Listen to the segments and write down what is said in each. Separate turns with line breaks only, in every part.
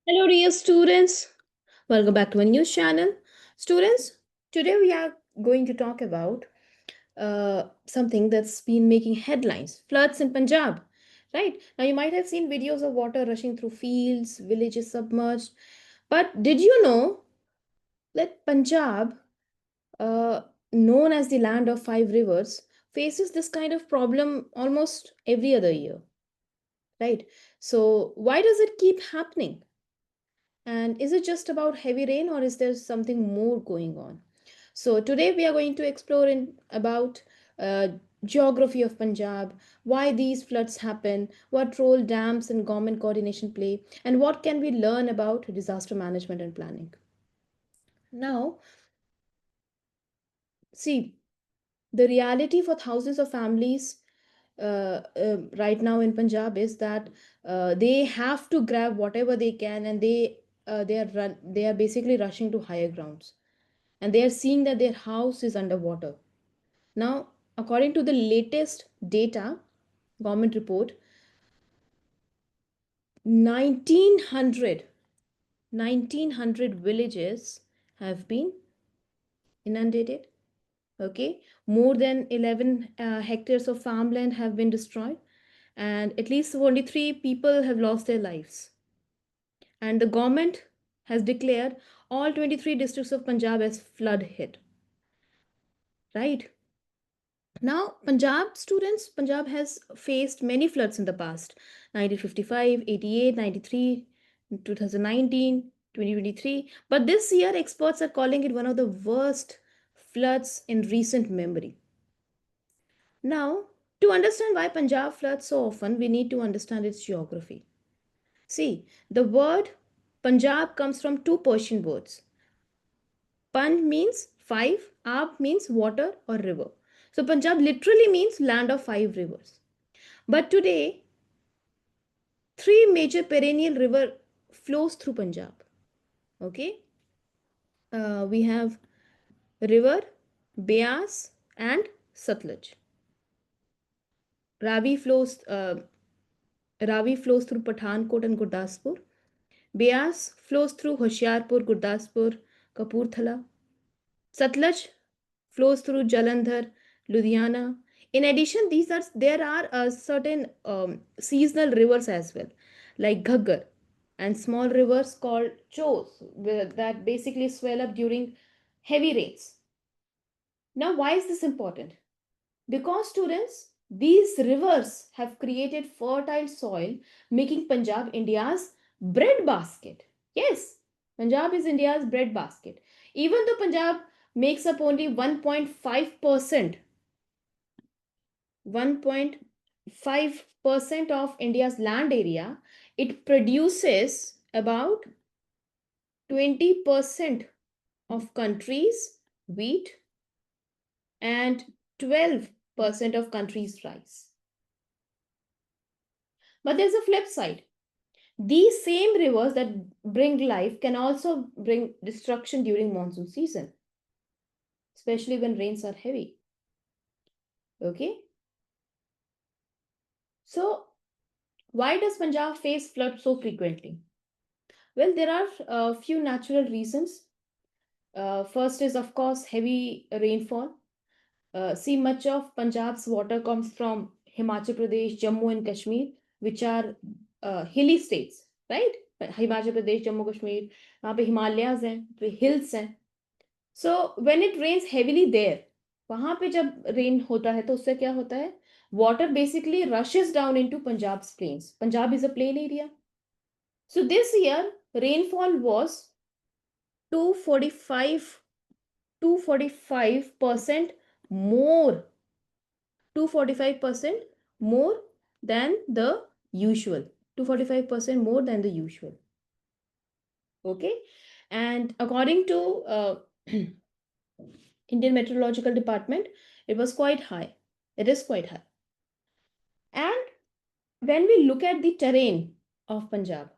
Hello, dear students. Welcome back to a news channel. Students, today we are going to talk about something that's been making headlines, floods in Punjab. Right now, you might have seen videos of water rushing through fields, villages submerged. But did you know that Punjab, uh, known as the land of five rivers, faces this kind of problem almost every other year? Right? So, why does it keep happening? And is it just about heavy rain or is there something more going on? So today we are going to explore in about uh, geography of Punjab, why these floods happen, what role dams and government coordination play, and what can we learn about disaster management and planning. Now, see, the reality for thousands of families right now in Punjab is that they have to grab whatever they can, and they are basically rushing to higher grounds, and they are seeing that their house is underwater. Now, according to the latest data, government report, 1900, 1900 villages have been inundated. Okay, more than 11 hectares of farmland have been destroyed, and at least 23 people have lost their lives. And the government has declared all 23 districts of Punjab as flood hit. Right now, Punjab has faced many floods in the past: 1955, 88, 93, 2019, 2023. But this year, experts are calling it one of the worst floods in recent memory. Now, to understand why Punjab floods so often, we need to understand its geography. See, the word Punjab comes from two Persian words. Pan means five, Ab means water or river. So Punjab literally means land of five rivers. But today, three major perennial river flows through Punjab. Okay, we have river, Beas, and Satluj. Ravi flows. Ravi flows through Pathankot and Gurdaspur. Beas flows through Hoshiarpur, Gurdaspur, Kapurthala. Satluj flows through Jalandhar, Ludhiana. In addition, there are certain seasonal rivers as well, like Ghaggar, and small rivers called Chos, that basically swell up during heavy rains. Now, why is this important? Because students, these rivers have created fertile soil, making Punjab India's bread basket. Yes, Punjab is India's bread basket. Even though Punjab makes up only 1.5% of India's land area, it produces about 20% of country's wheat and 12% of country's rice. But there's a flip side. These same rivers that bring life can also bring destruction during monsoon season, especially when rains are heavy. Okay, so why does Punjab face flood so frequently? Well, there are a few natural reasons. First is, of course, heavy rainfall. See, much of Punjab's water comes from Himachal Pradesh, Jammu, and Kashmir, which are hilly states, right? Himachal Pradesh, Jammu, Kashmir, वहाँ पे हिमालयाज हैं, तो hills हैं. So when it rains heavily there, वहां पे जब rain होता है तो उससे क्या होता है? Water basically rushes down into Punjab's plains. Punjab is a plain area. So this year rainfall was 245 245% more, 245% more than the usual, 245% more than the usual. Okay, and according to Indian Meteorological Department, it was quite high. It is quite high. And when we look at the terrain of Punjab,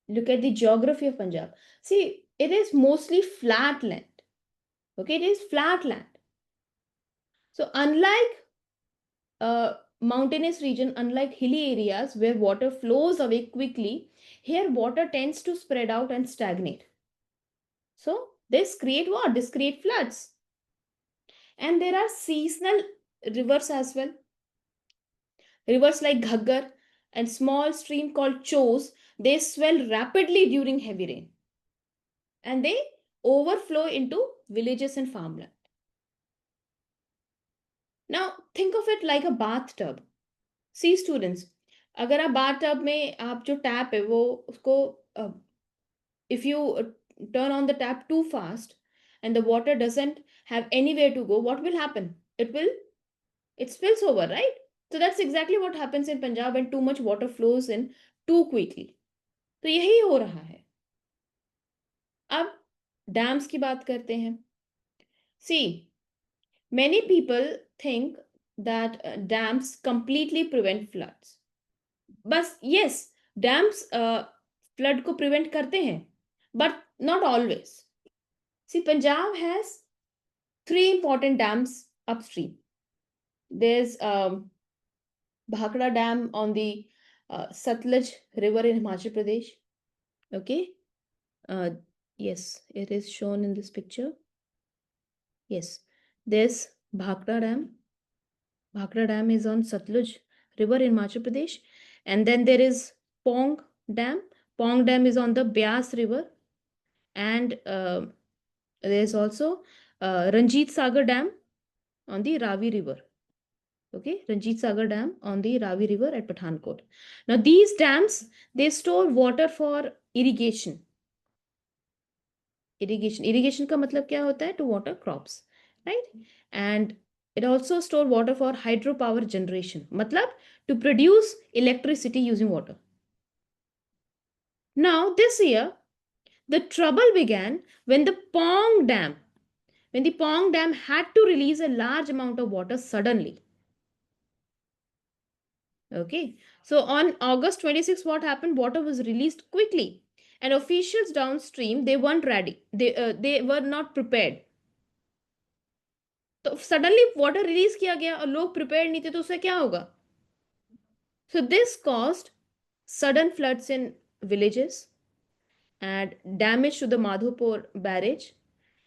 look at the geography of Punjab, see, it is mostly flat land. Okay, it is flat land. So, unlike mountainous region, unlike hilly areas where water flows away quickly, here water tends to spread out and stagnate. So this create what? This create floods. And there are seasonal rivers as well. Rivers like Ghaggar and small stream called Chos, they swell rapidly during heavy rain and they overflow into villages and farmland. Now think of it like a bathtub. See students, अगर आप bathtub में आप जो tap है वो उसको if you turn on the tap too fast and the water doesn't have anywhere to go, what will happen? It spills over, right? So that's exactly what happens in Punjab when too much water flows in too quickly. तो यही हो रहा है. अब dams की बात करते हैं. See, many people think that dams completely prevent floods. बस yes, dams flood को prevent करते हैं, but not always. See, Punjab has three important dams upstream. There's Bhakra Dam on the Satluj River in Himachal Pradesh. Okay. Uh, yes, it is shown in this picture. Yes, there's Bhakra Dam. Bhakra Dam is on Satluj River in Himachal Pradesh. And then there is Pong Dam. Pong Dam is on the Beas River. And there's also Ranjit Sagar Dam on the Ravi River. Okay, Ranjit Sagar Dam on the Ravi River at Pathankot. Now these dams, they store water for irrigation. Irrigation का मतलब क्या होता है? To water crops, right? And it also store water for hydropower generation. मतलब to produce electricity using water. Now this year, the trouble began when the Pong Dam had to release a large amount of water suddenly. Okay, so on August 26, what happened? Water was released quickly, and officials downstream they weren't ready. They were not prepared. तो suddenly water release किया गया और लोग prepared नहीं थे तो उससे क्या होगा? So this caused sudden floods in villages and damage to the Madhopur barrage,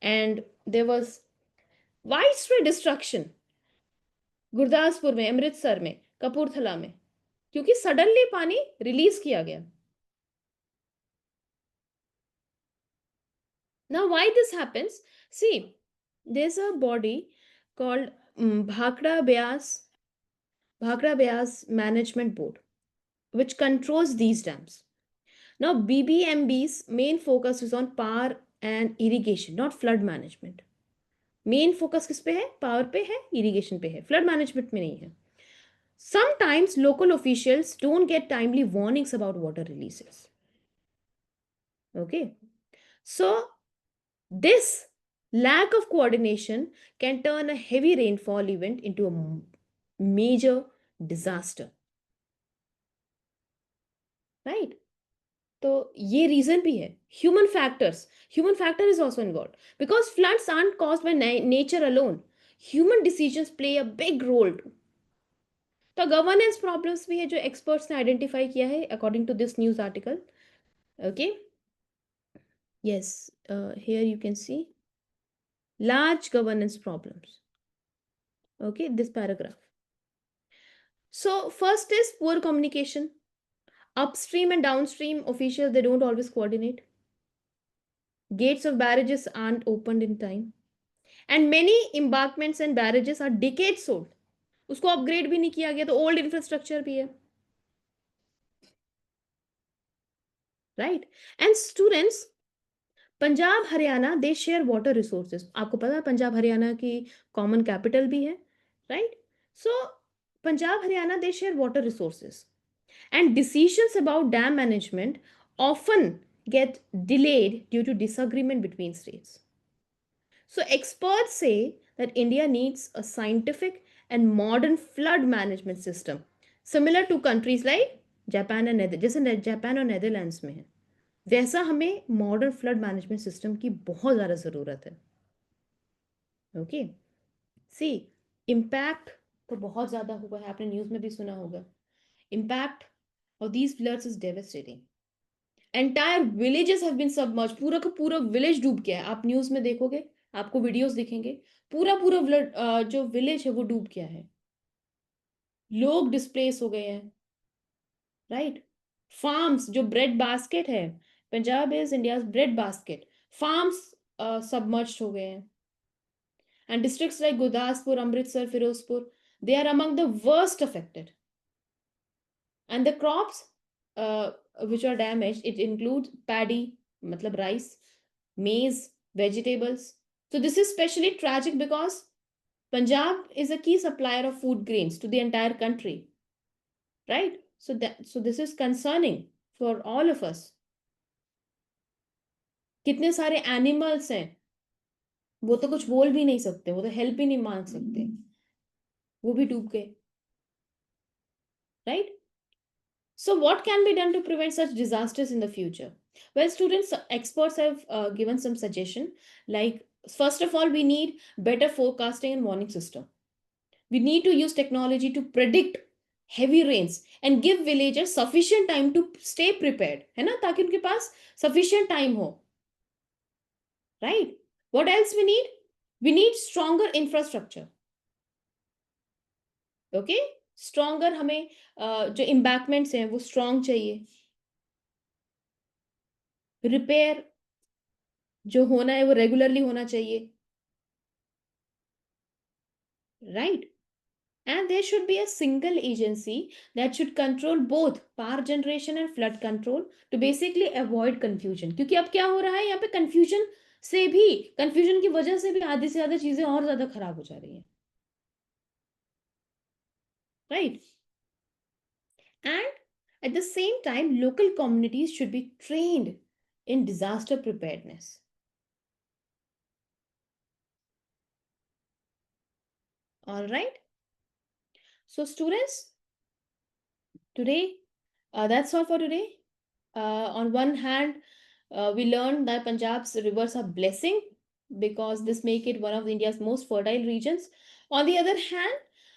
and there was widespread destruction Gurdaspur में, अमृतसर में, कपूरथला में, क्योंकि सडनली पानी रिलीज किया गया. Now why this happens? See, there's a body called Bhakra Beas Management Board, which controls these dams. Now BBMB's main focus is on power and irrigation, not flood management. Main focus किस पे है? Power पे है, irrigation पे है, flood management में नहीं है. Sometimes local officials don't get timely warnings about water releases. Okay, so this lack of coordination can turn a heavy rainfall event into a major disaster. Right? तो ये reason भी है. Human factor is also involved because floods aren't caused by nature alone. Human decisions play a big role too. तो governance problems भी है जो experts ने identify किया है according to this news article. Okay, yes, here you can see large governance problems. Okay, this paragraph. So first is poor communication. Upstream and downstream officials, they don't always coordinate. Gates of barrages aren't opened in time, and many embankments and barrages are decades old. उसको upgrade भी नहीं किया गया तो old infrastructure भी है. Right. And students, Punjab Haryana they share water resources. आपको पता है पंजाब हरियाणा की कॉमन कैपिटल भी है, right? So Punjab Haryana they share water resources and decisions about dam management often get delayed due to disagreement between states. So experts say that India needs a scientific and modern flood management system similar to countries like Japan and जैसे Japan और Netherlands में है वैसा हमें modern flood management system की बहुत ज़्यादा ज़रूरत है. ओके, सी इम्पैक्ट तो बहुत ज़्यादा हुआ है, आपने न्यूज़ में भी सुना होगा. Impact of these floods is devastating. Entire villages have been submerged. पूरा का पूरा विलेज डूब गया है. आप न्यूज़ में देखोगे, आपको वीडियोस दिखेंगे, पूरा पूरा जो विलेज है वो डूब गया है. लोग डिस्प्लेस हो गए हैं, राइट. फार्म्स, जो ब्रेड बास्केट है, Punjab is India bread basket. Farms submerged हो गए हैं. And districts like Gurdaspur, Amritsar, Firozpur, they are among the worst affected. And the crops uh, which are damaged, it includes paddy, matlab rice, maize, vegetables. So this is especially tragic because Punjab is a key supplier of food grains to the entire country, right? So this is concerning for all of us. कितने सारे animals हैं, वो तो कुछ बोल भी नहीं सकते, वो तो हेल्प भी नहीं मांग सकते, वो भी डूब गए, right. So, what can be done to prevent such disasters in the future? Well, students, experts have given some suggestion. Like, first of all, we need better forecasting and warning system. We need to use technology to predict heavy rains and give villagers sufficient time to stay prepared. है ना, ताकि उनके पास sufficient time हो. Right? What else we need? We need stronger infrastructure. Okay? Stronger हमें जो embankments हैं वो strong चाहिए. रिपेयर जो होना है वो रेगुलरली होना चाहिए, right. And there should be a single agency that should control both power generation and flood control to basically avoid confusion. क्योंकि अब क्या हो रहा है यहाँ पे, कंफ्यूजन की वजह से भी आधी से ज्यादा चीजें और ज्यादा खराब हो जा रही हैं, right. And at the same time local communities should be trained in disaster preparedness. All right. So, students, today, that's all for today. On one hand, we learned that Punjab's rivers are blessing because this make it one of India's most fertile regions. On the other hand,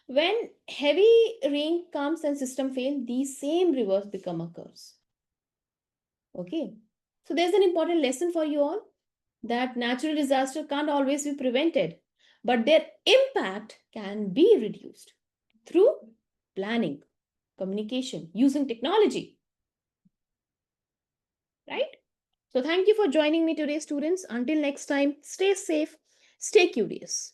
when heavy rain comes and system fail, these same rivers become a curse. Okay, so there's an important lesson for you all, that natural disaster can't always be prevented, but their impact can be reduced through planning, communication, using technology, right? So thank you for joining me today, students. Until next time, stay safe, stay curious.